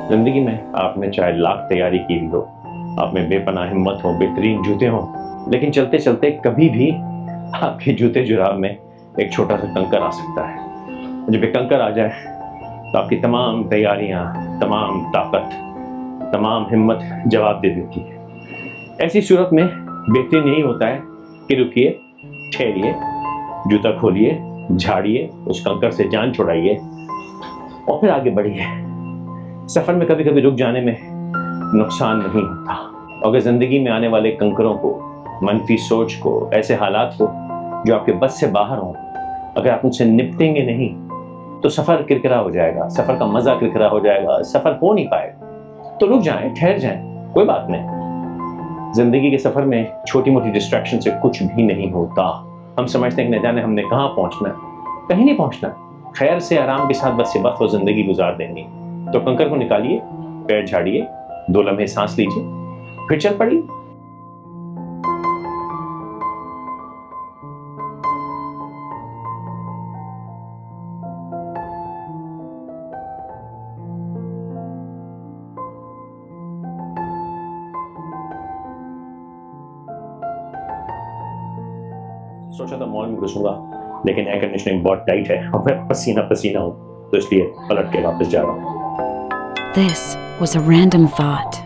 जिंदगी में आपने चाहे लाख तैयारी की हो, आप में बेपनाह हिम्मत हो, बेहतरीन जूते हों, लेकिन चलते चलते कभी भी आपके जूते जुराब में एक छोटा सा कंकर आ सकता है। जब एक कंकर आ जाए तो आपकी तमाम तैयारियां, तमाम ताकत, तमाम हिम्मत जवाब दे देती है। ऐसी सूरत में बेहतरीन यही होता है कि रुकिए, ठहरिए, जूता खोलिए, झाड़िए, उस कंकर से जान छुड़ाइए और फिर आगे बढ़िए। सफर में कभी कभी रुक जाने में नुकसान नहीं होता। अगर जिंदगी में आने वाले कंकरों को, मनफी सोच को, ऐसे हालात को जो आपके बस से बाहर हों, अगर आप उनसे निपटेंगे नहीं तो सफर किरकिरा हो जाएगा, सफर का मजा किरकिरा हो जाएगा, सफर हो नहीं पाएगा। तो रुक जाएं, ठहर जाएं, कोई बात नहीं। जिंदगी के सफर में छोटी मोटी डिस्ट्रैक्शन से कुछ भी नहीं होता। हम समझते हैं कि न जाने हमने कहाँ पहुंचना है, कहीं नहीं पहुंचना। खैर से आराम के साथ बस से बस वो जिंदगी गुजार देंगे। तो कंकर को निकालिए, पैर झाड़िए, 2 लम्हे सांस लीजिए, फिर चल पड़िए। सोचा था मॉल में घुसूंगा, लेकिन एयर कंडीशनिंग बहुत टाइट है और मैं पसीना पसीना हूं, तो इसलिए पलट के वापस जा रहा हूं। This was a random thought.